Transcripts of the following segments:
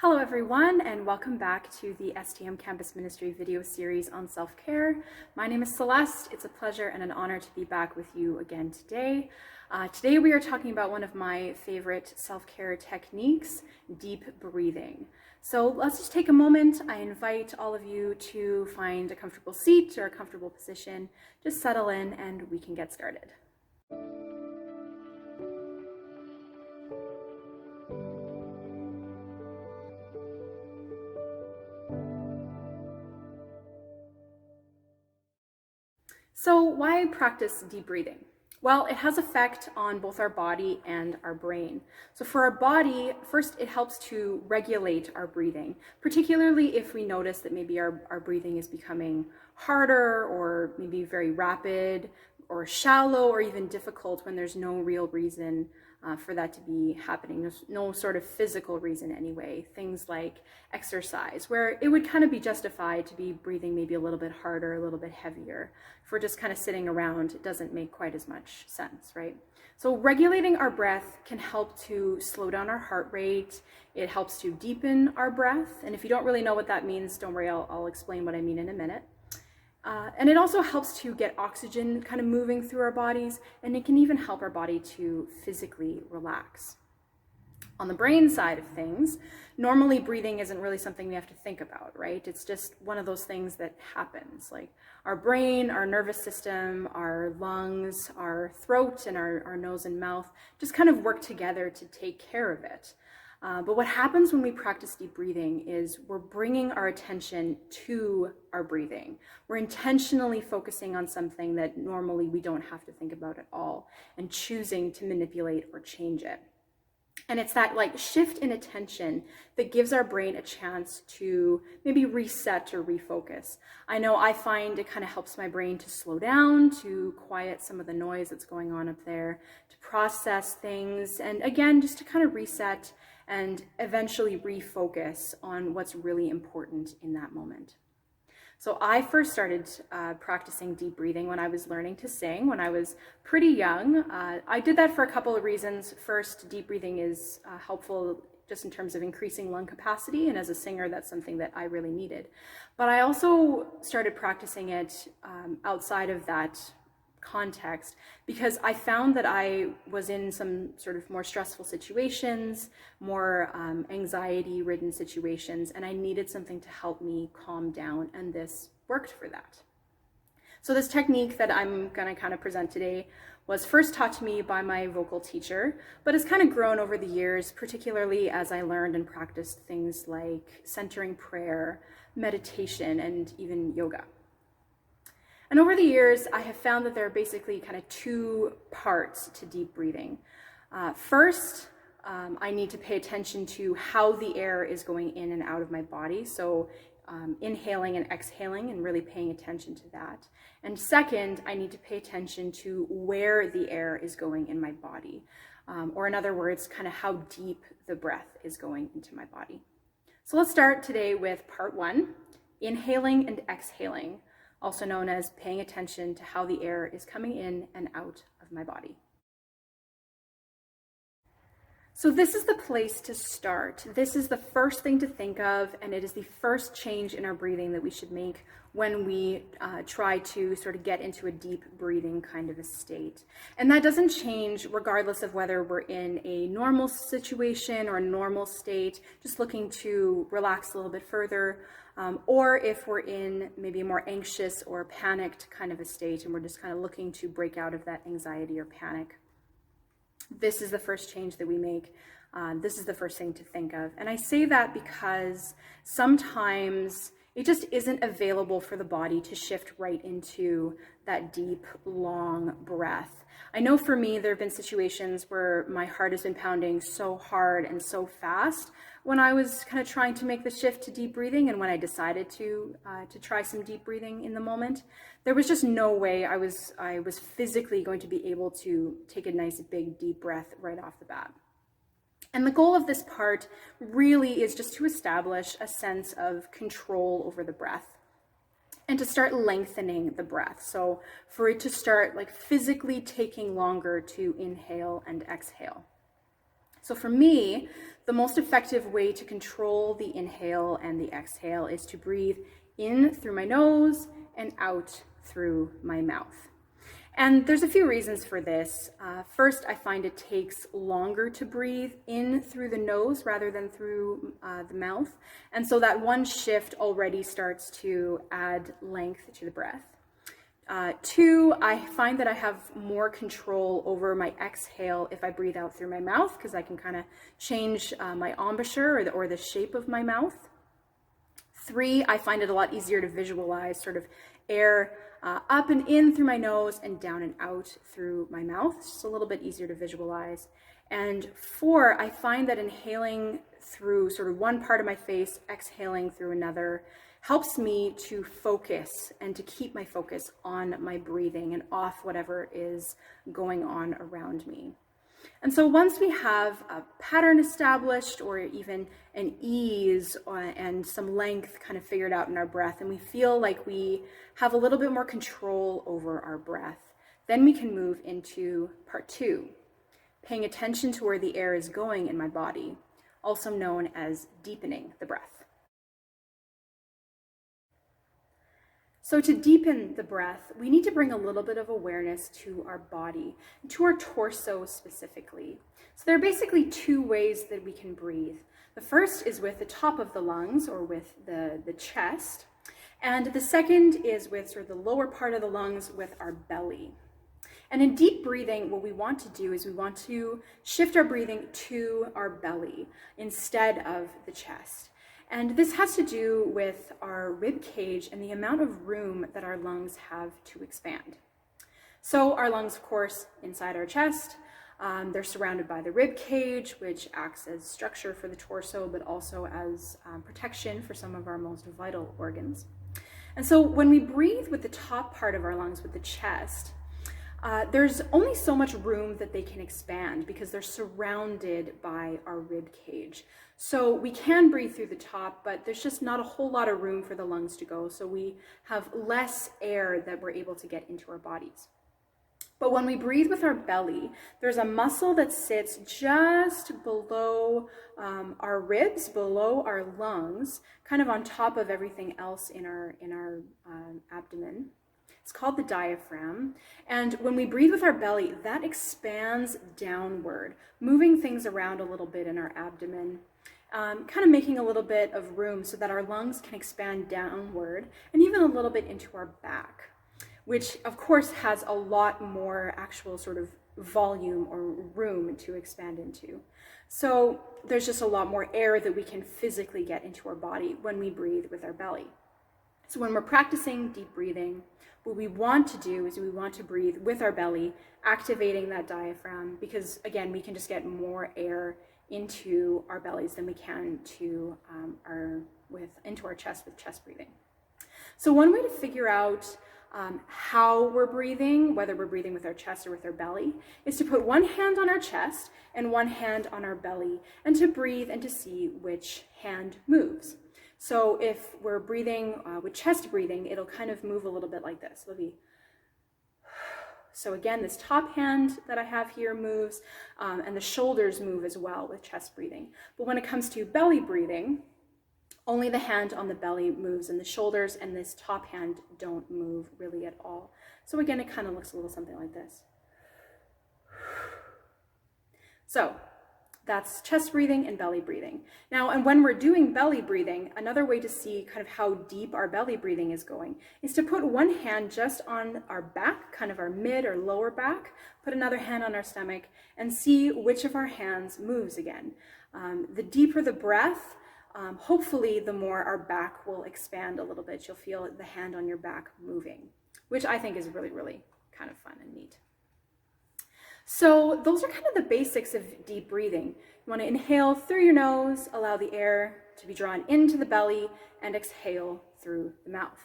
Hello everyone, and welcome back to the STM Campus Ministry video series on self-care. My name is Celeste. It's a pleasure and an honor to be back with you again today. Today we are talking about one of my favorite self-care techniques, deep breathing. So let's just take a moment. I invite all of you to find a comfortable seat or a comfortable position. Just settle in and we can get started. So why practice deep breathing? Well, it has effect on both our body and our brain. So for our body, first it helps to regulate our breathing, particularly if we notice that maybe our breathing is becoming harder or maybe very rapid or shallow or even difficult when there's no real reason for that to be happening. There's no sort of physical reason anyway. Things like exercise, where it would kind of be justified to be breathing maybe a little bit harder, a little bit heavier. If we're just kind of sitting around, it doesn't make quite as much sense, right? So regulating our breath can help to slow down our heart rate. It helps to deepen our breath. And if you don't really know what that means, don't worry, I'll explain what I mean in a minute. And it also helps to get oxygen kind of moving through our bodies, and it can even help our body to physically relax. On the brain side of things, normally breathing isn't really something we have to think about, right? It's just one of those things that happens. Like our brain, our nervous system, our lungs, our throat, and our nose and mouth just kind of work together to take care of it. But what happens when we practice deep breathing is we're bringing our attention to our breathing. We're intentionally focusing on something that normally we don't have to think about at all and choosing to manipulate or change it. And it's that shift in attention that gives our brain a chance to maybe reset or refocus. I know I find it kind of helps my brain to slow down, to quiet some of the noise that's going on up there, to process things, and again, just to kind of reset and eventually refocus on what's really important in that moment. So I first started practicing deep breathing when I was learning to sing, when I was pretty young. I did that for a couple of reasons. First, deep breathing is helpful just in terms of increasing lung capacity, and as a singer, that's something that I really needed. But I also started practicing it outside of that context because I found that I was in some sort of more stressful situations, more anxiety-ridden situations, and I needed something to help me calm down, and this worked for that. So this technique that I'm going to kind of present today was first taught to me by my vocal teacher, but has kind of grown over the years, particularly as I learned and practiced things like centering prayer, meditation, and even yoga. And over the years, I have found that there are basically kind of two parts to deep breathing. First, I need to pay attention to how the air is going in and out of my body. So inhaling and exhaling and really paying attention to that. And second, I need to pay attention to where the air is going in my body. Or in other words, kind of how deep the breath is going into my body. So let's start today with part one, inhaling and exhaling, also known as paying attention to how the air is coming in and out of my body. So this is the place to start. This is the first thing to think of, and it is the first change in our breathing that we should make when we try to sort of get into a deep breathing kind of a state. And that doesn't change regardless of whether we're in a normal situation or a normal state, just looking to relax a little bit further, or if we're in maybe a more anxious or panicked kind of a state and we're just kind of looking to break out of that anxiety or panic. This is the first change that we make. This is the first thing to think of. And I say that because sometimes it just isn't available for the body to shift right into that deep, long breath. I know for me, there have been situations where my heart has been pounding so hard and so fast when I was kind of trying to make the shift to deep breathing, and when I decided to try some deep breathing in the moment, there was just no way I was physically going to be able to take a nice big deep breath right off the bat. And the goal of this part really is just to establish a sense of control over the breath and to start lengthening the breath. So for it to start physically taking longer to inhale and exhale. So for me, the most effective way to control the inhale and the exhale is to breathe in through my nose and out through my mouth. And there's a few reasons for this. First, I find it takes longer to breathe in through the nose rather than through the mouth. And so that one shift already starts to add length to the breath. Two, I find that I have more control over my exhale if I breathe out through my mouth, because I can kind of change my embouchure or the shape of my mouth. Three, I find it a lot easier to visualize sort of air up and in through my nose and down and out through my mouth. It's just a little bit easier to visualize. And four, I find that inhaling through sort of one part of my face, exhaling through another, helps me to focus and to keep my focus on my breathing and off whatever is going on around me. And so once we have a pattern established, or even an ease and some length kind of figured out in our breath, and we feel like we have a little bit more control over our breath, then we can move into part two, paying attention to where the air is going in my body, also known as deepening the breath. So to deepen the breath, we need to bring a little bit of awareness to our body, to our torso specifically. So there are basically two ways that we can breathe. The first is with the top of the lungs, or with the chest. And the second is with sort of the lower part of the lungs, with our belly. And in deep breathing, what we want to do is we want to shift our breathing to our belly instead of the chest. And this has to do with our rib cage and the amount of room that our lungs have to expand. So our lungs, of course, inside our chest, they're surrounded by the rib cage, which acts as structure for the torso, but also as protection for some of our most vital organs. And so when we breathe with the top part of our lungs, with the chest, there's only so much room that they can expand because they're surrounded by our rib cage. So we can breathe through the top, but there's just not a whole lot of room for the lungs to go. So we have less air that we're able to get into our bodies. But when we breathe with our belly, there's a muscle that sits just below our ribs, below our lungs, kind of on top of everything else in our abdomen. It's called the diaphragm. And when we breathe with our belly, that expands downward, moving things around a little bit in our abdomen, kind of making a little bit of room so that our lungs can expand downward and even a little bit into our back, which of course has a lot more actual sort of volume or room to expand into. So there's just a lot more air that we can physically get into our body when we breathe with our belly. So when we're practicing deep breathing, what we want to do is we want to breathe with our belly, activating that diaphragm, because again, we can just get more air into our bellies than we can to into our chest with chest breathing. So one way to figure out how we're breathing, whether we're breathing with our chest or with our belly, is to put one hand on our chest and one hand on our belly, and to breathe and to see which hand moves. So if we're breathing with chest breathing, it'll kind of move a little bit like this. It'll be, so again, this top hand that I have here moves, and the shoulders move as well with chest breathing. But when it comes to belly breathing, only the hand on the belly moves, and the shoulders and this top hand don't move really at all. So again, it kind of looks a little something like this. So that's chest breathing and belly breathing. Now, and when we're doing belly breathing, another way to see kind of how deep our belly breathing is going is to put one hand just on our back, kind of our mid or lower back, put another hand on our stomach, and see which of our hands moves again. The deeper the breath, hopefully the more our back will expand a little bit. You'll feel the hand on your back moving, which I think is really, really kind of fun and neat. So those are kind of the basics of deep breathing. You want to inhale through your nose, allow the air to be drawn into the belly, and exhale through the mouth.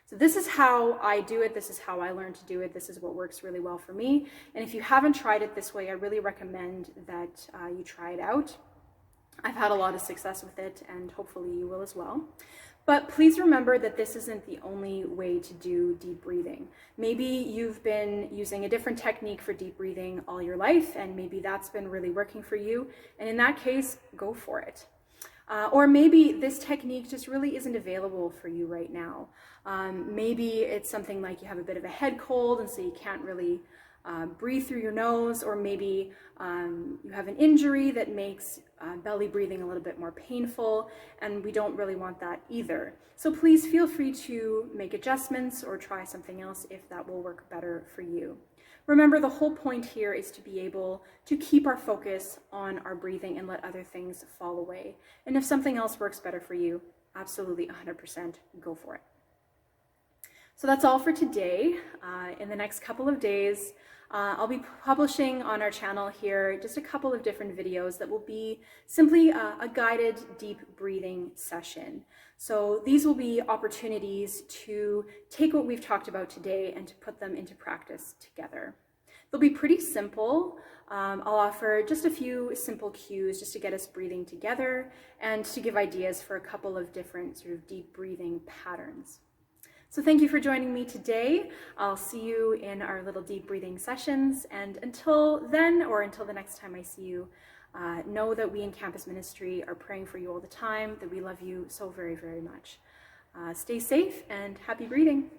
So this is how I do it. This is how I learned to do it. This is what works really well for me. And if you haven't tried it this way, I really recommend that you try it out. I've had a lot of success with it, and hopefully you will as well. But please remember that this isn't the only way to do deep breathing. Maybe you've been using a different technique for deep breathing all your life, and maybe that's been really working for you. And in that case, go for it. Or maybe this technique just really isn't available for you right now. Maybe it's something like you have a bit of a head cold and so you can't really breathe through your nose, or maybe you have an injury that makes belly breathing a little bit more painful, and we don't really want that either. So please feel free to make adjustments or try something else if that will work better for you. Remember, the whole point here is to be able to keep our focus on our breathing and let other things fall away. And if something else works better for you, absolutely 100% go for it. So that's all for today. In the next couple of days, I'll be publishing on our channel here just a couple of different videos that will be simply a guided deep breathing session. So these will be opportunities to take what we've talked about today and to put them into practice together. They'll be pretty simple. I'll offer just a few simple cues just to get us breathing together and to give ideas for a couple of different sort of deep breathing patterns. So thank you for joining me today. I'll see you in our little deep breathing sessions. And until then, or until the next time I see you, know that we in Campus Ministry are praying for you all the time, that we love you so very, very much. Stay safe and happy breathing.